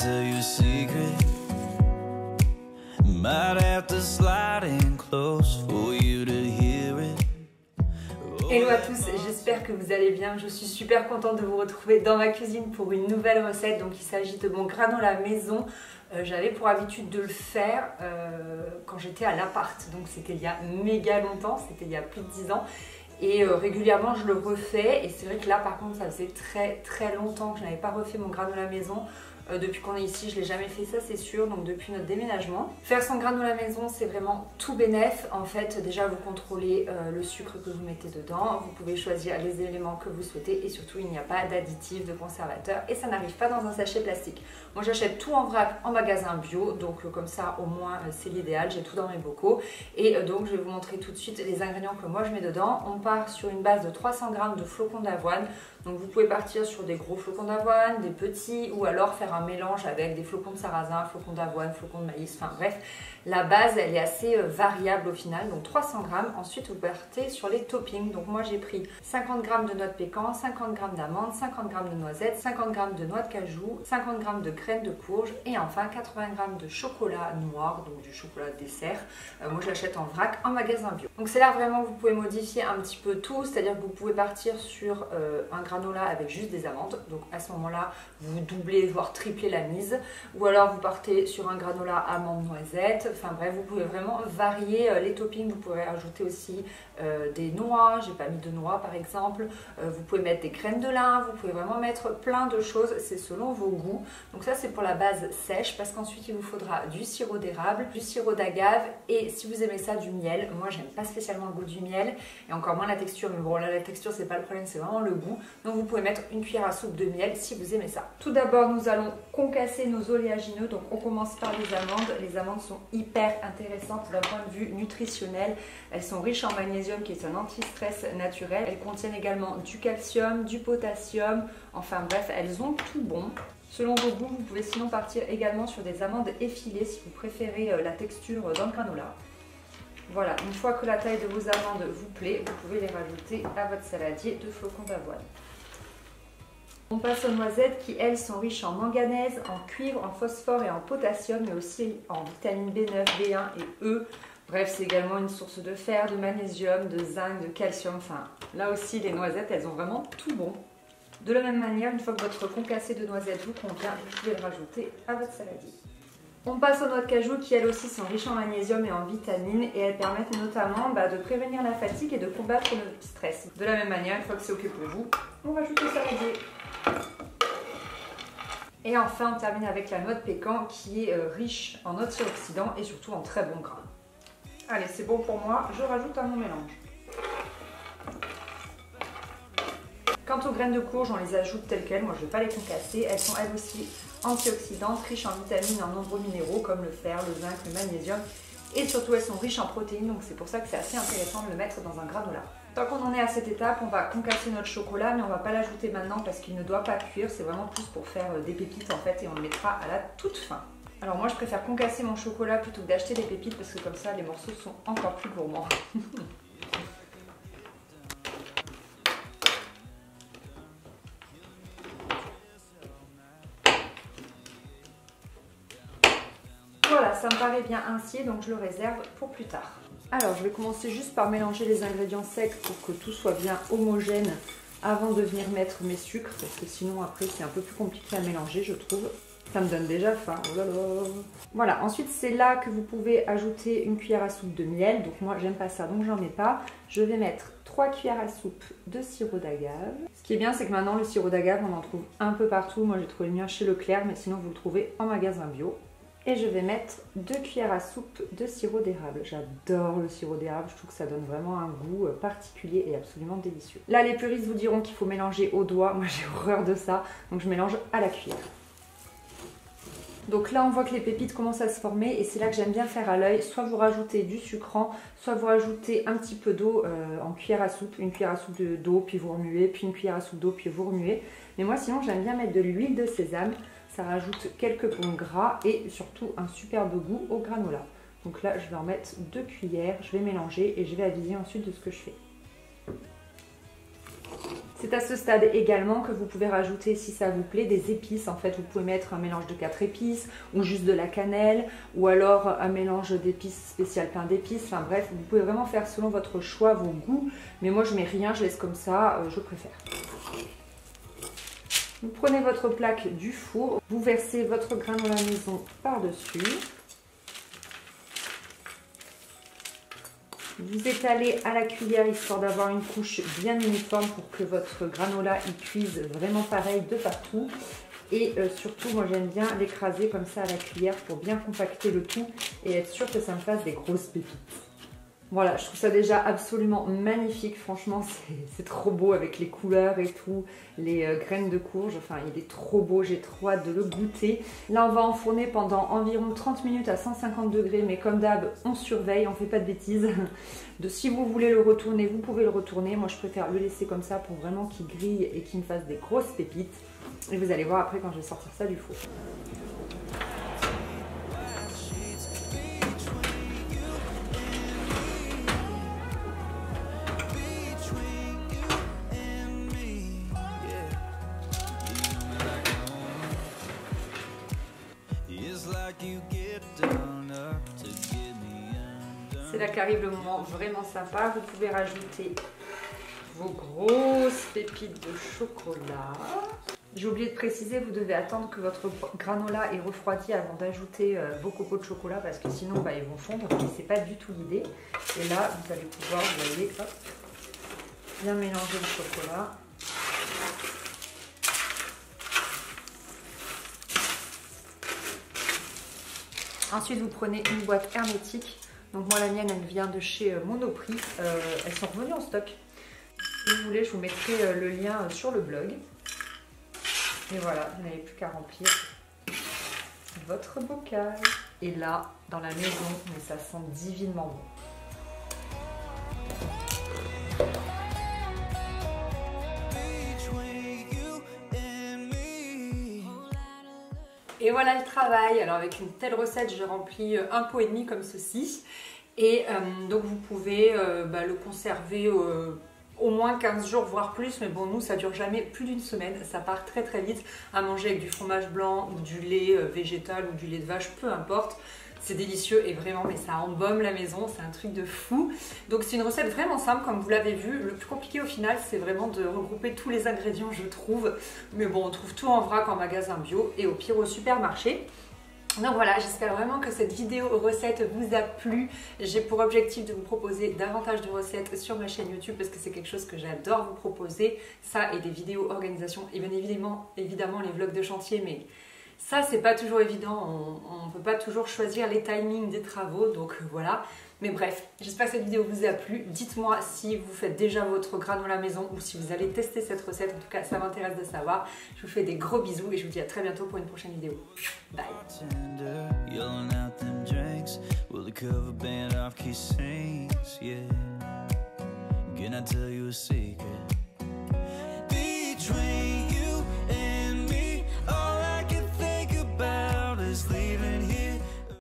tell you a secret. Might have to slide in close for you to hear it. Hello à tous, j'espère que vous allez bien. Je suis super contente de vous retrouver dans ma cuisine pour une nouvelle recette. Donc il s'agit de mon granola maison. J'avais pour habitude de le faire quand j'étais à l'appart. Donc c'était il y a méga longtemps, c'était il y a plus de 10 ans. Et régulièrement je le refais. Et c'est vrai que là par contre ça faisait très longtemps que je n'avais pas refait mon granola maison. Depuis qu'on est ici, je ne l'ai jamais fait, ça c'est sûr, donc depuis notre déménagement. Faire son granola maison, c'est vraiment tout bénef. En fait, déjà vous contrôlez le sucre que vous mettez dedans, vous pouvez choisir les éléments que vous souhaitez et surtout il n'y a pas d'additifs, de conservateurs et ça n'arrive pas dans un sachet plastique. Moi j'achète tout en vrac en magasin bio, donc comme ça au moins c'est l'idéal, j'ai tout dans mes bocaux. Et donc je vais vous montrer tout de suite les ingrédients que moi je mets dedans. On part sur une base de 300 g de flocons d'avoine. Donc vous pouvez partir sur des gros flocons d'avoine, des petits ou alors faire un mélange avec des flocons de sarrasin, flocons d'avoine, flocons de maïs, enfin bref. La base elle est assez variable au final, donc 300 g. Ensuite vous partez sur les toppings. Donc moi j'ai pris 50 g de noix de pécan, 50 g d'amandes, 50 g de noisettes, 50 g de noix de cajou, 50 g de graines de courge et enfin 80 g de chocolat noir, donc du chocolat dessert. Moi je l'achète en vrac en magasin bio. Donc c'est là vraiment vous pouvez modifier un petit peu tout, c'est-à-dire que vous pouvez partir sur un granola avec juste des amandes, donc à ce moment-là vous doublez voire triplez la mise, ou alors vous partez sur un granola amandes noisettes, enfin bref vous pouvez vraiment varier les toppings. Vous pouvez ajouter aussi des noix, j'ai pas mis de noix par exemple, vous pouvez mettre des graines de lin, vous pouvez vraiment mettre plein de choses, c'est selon vos goûts. Donc ça c'est pour la base sèche, parce qu'ensuite il vous faudra du sirop d'érable, du sirop d'agave et si vous aimez ça du miel. Moi j'aime pas spécialement le goût du miel et encore moins la texture, mais bon là la texture c'est pas le problème, c'est vraiment le goût. Donc vous pouvez mettre une cuillère à soupe de miel si vous aimez ça. Tout d'abord nous allons concasser nos oléagineux, donc on commence par les amandes. Les amandes sont hyper intéressantes d'un point de vue nutritionnel. Elles sont riches en magnésium qui est un anti-stress naturel. Elles contiennent également du calcium, du potassium, enfin bref elles ont tout bon. Selon vos goûts, vous pouvez sinon partir également sur des amandes effilées si vous préférez la texture dans le granola. Voilà, une fois que la taille de vos amandes vous plaît, vous pouvez les rajouter à votre saladier de flocons d'avoine. On passe aux noisettes qui, elles, sont riches en manganèse, en cuivre, en phosphore et en potassium, mais aussi en vitamines B9, B1 et E. Bref, c'est également une source de fer, de magnésium, de zinc, de calcium. Enfin, là aussi, les noisettes, elles ont vraiment tout bon. De la même manière, une fois que votre concassé de noisettes vous convient, vous pouvez le rajouter à votre saladier. On passe aux noix de cajou qui elles aussi sont riches en magnésium et en vitamines et elles permettent notamment de prévenir la fatigue et de combattre le stress. De la même manière, une fois que c'est ok pour vous, on rajoute le saladier. Et enfin on termine avec la noix de pécan qui est riche en antioxydants et surtout en très bons gras. Allez, c'est bon pour moi, je rajoute à mon mélange. Quant aux graines de courge, on les ajoute telles quelles, moi je ne vais pas les concasser. Elles sont elles aussi antioxydantes, riches en vitamines et en nombreux minéraux comme le fer, le zinc, le magnésium. Et surtout elles sont riches en protéines, donc c'est pour ça que c'est assez intéressant de le mettre dans un granola. Tant qu'on en est à cette étape, on va concasser notre chocolat, mais on ne va pas l'ajouter maintenant parce qu'il ne doit pas cuire. C'est vraiment plus pour faire des pépites en fait et on le mettra à la toute fin. Alors moi je préfère concasser mon chocolat plutôt que d'acheter des pépites parce que comme ça les morceaux sont encore plus gourmands. Voilà, ça me paraît bien ainsi, donc je le réserve pour plus tard. Alors, je vais commencer juste par mélanger les ingrédients secs pour que tout soit bien homogène avant de venir mettre mes sucres, parce que sinon après c'est un peu plus compliqué à mélanger, je trouve. Ça me donne déjà faim, oh là là. Voilà, ensuite c'est là que vous pouvez ajouter une cuillère à soupe de miel. Donc moi j'aime pas ça, donc j'en mets pas. Je vais mettre 3 cuillères à soupe de sirop d'agave. Ce qui est bien, c'est que maintenant le sirop d'agave, on en trouve un peu partout. Moi j'ai trouvé le mien chez Leclerc, mais sinon vous le trouvez en magasin bio. Et je vais mettre 2 cuillères à soupe de sirop d'érable. J'adore le sirop d'érable, je trouve que ça donne vraiment un goût particulier et absolument délicieux. Là, les puristes vous diront qu'il faut mélanger au doigt. Moi, j'ai horreur de ça, donc je mélange à la cuillère. Donc là, on voit que les pépites commencent à se former et c'est là que j'aime bien faire à l'œil. Soit vous rajoutez du sucrant, soit vous rajoutez un petit peu d'eau en cuillère à soupe. Une cuillère à soupe d'eau, puis vous remuez, puis une cuillère à soupe d'eau, puis vous remuez. Mais moi, sinon, j'aime bien mettre de l'huile de sésame. Ça rajoute quelques bons gras et surtout un superbe goût au granola. Donc là, je vais en mettre 2 cuillères, je vais mélanger et je vais aviser ensuite de ce que je fais. C'est à ce stade également que vous pouvez rajouter, si ça vous plaît, des épices. En fait, vous pouvez mettre un mélange de 4 épices ou juste de la cannelle ou alors un mélange d'épices spécial pain d'épices. Enfin bref, vous pouvez vraiment faire selon votre choix, vos goûts. Mais moi, je mets rien, je laisse comme ça, je préfère. Vous prenez votre plaque du four, vous versez votre granola maison par-dessus. Vous étalez à la cuillère histoire d'avoir une couche bien uniforme pour que votre granola y cuise vraiment pareil de partout. Et surtout, moi j'aime bien l'écraser comme ça à la cuillère pour bien compacter le tout et être sûr que ça me fasse des grosses pépites. Voilà, je trouve ça déjà absolument magnifique, franchement c'est trop beau avec les couleurs et tout, les graines de courge, enfin il est trop beau, j'ai trop hâte de le goûter. Là on va enfourner pendant environ 30 minutes à 150 degrés, mais comme d'hab on surveille, on fait pas de bêtises. Si vous voulez le retourner, vous pouvez le retourner, moi je préfère le laisser comme ça pour vraiment qu'il grille et qu'il me fasse des grosses pépites. Et vous allez voir après quand je vais sortir ça du four. C'est là qu'arrive le moment vraiment sympa. Vous pouvez rajouter vos grosses pépites de chocolat. J'ai oublié de préciser, vous devez attendre que votre granola ait refroidi avant d'ajouter vos cocos de chocolat parce que sinon ils vont fondre et c'est pas du tout l'idée. Et là, vous allez pouvoir, vous voyez, hop, bien mélanger le chocolat. Ensuite, vous prenez une boîte hermétique. Donc moi, la mienne, elle vient de chez Monoprix. Elles sont revenues en stock. Si vous voulez, je vous mettrai le lien sur le blog. Et voilà, vous n'avez plus qu'à remplir votre bocal. Et là, dans la maison, mais ça sent divinement bon. Et voilà le travail. Alors avec une telle recette, je remplis 1,5 pot comme ceci. Et donc vous pouvez le conserver au moins 15 jours, voire plus. Mais bon, nous, ça dure jamais plus d'une semaine. Ça part très très vite à manger avec du fromage blanc ou du lait végétal ou du lait de vache, peu importe. C'est délicieux et vraiment, mais ça embaume la maison, c'est un truc de fou. Donc c'est une recette vraiment simple comme vous l'avez vu. Le plus compliqué au final, c'est vraiment de regrouper tous les ingrédients, je trouve. Mais bon, on trouve tout en vrac en magasin bio et au pire au supermarché. Donc voilà, j'espère vraiment que cette vidéo recette vous a plu. J'ai pour objectif de vous proposer davantage de recettes sur ma chaîne YouTube parce que c'est quelque chose que j'adore vous proposer. Ça et des vidéos organisation et bien évidemment les vlogs de chantier, mais ça c'est pas toujours évident, on ne peut pas toujours choisir les timings des travaux, donc voilà. Mais bref, j'espère que cette vidéo vous a plu. Dites-moi si vous faites déjà votre granola maison ou si vous allez tester cette recette. En tout cas, ça m'intéresse de savoir. Je vous fais des gros bisous et je vous dis à très bientôt pour une prochaine vidéo. Bye. Can I tell you a secret?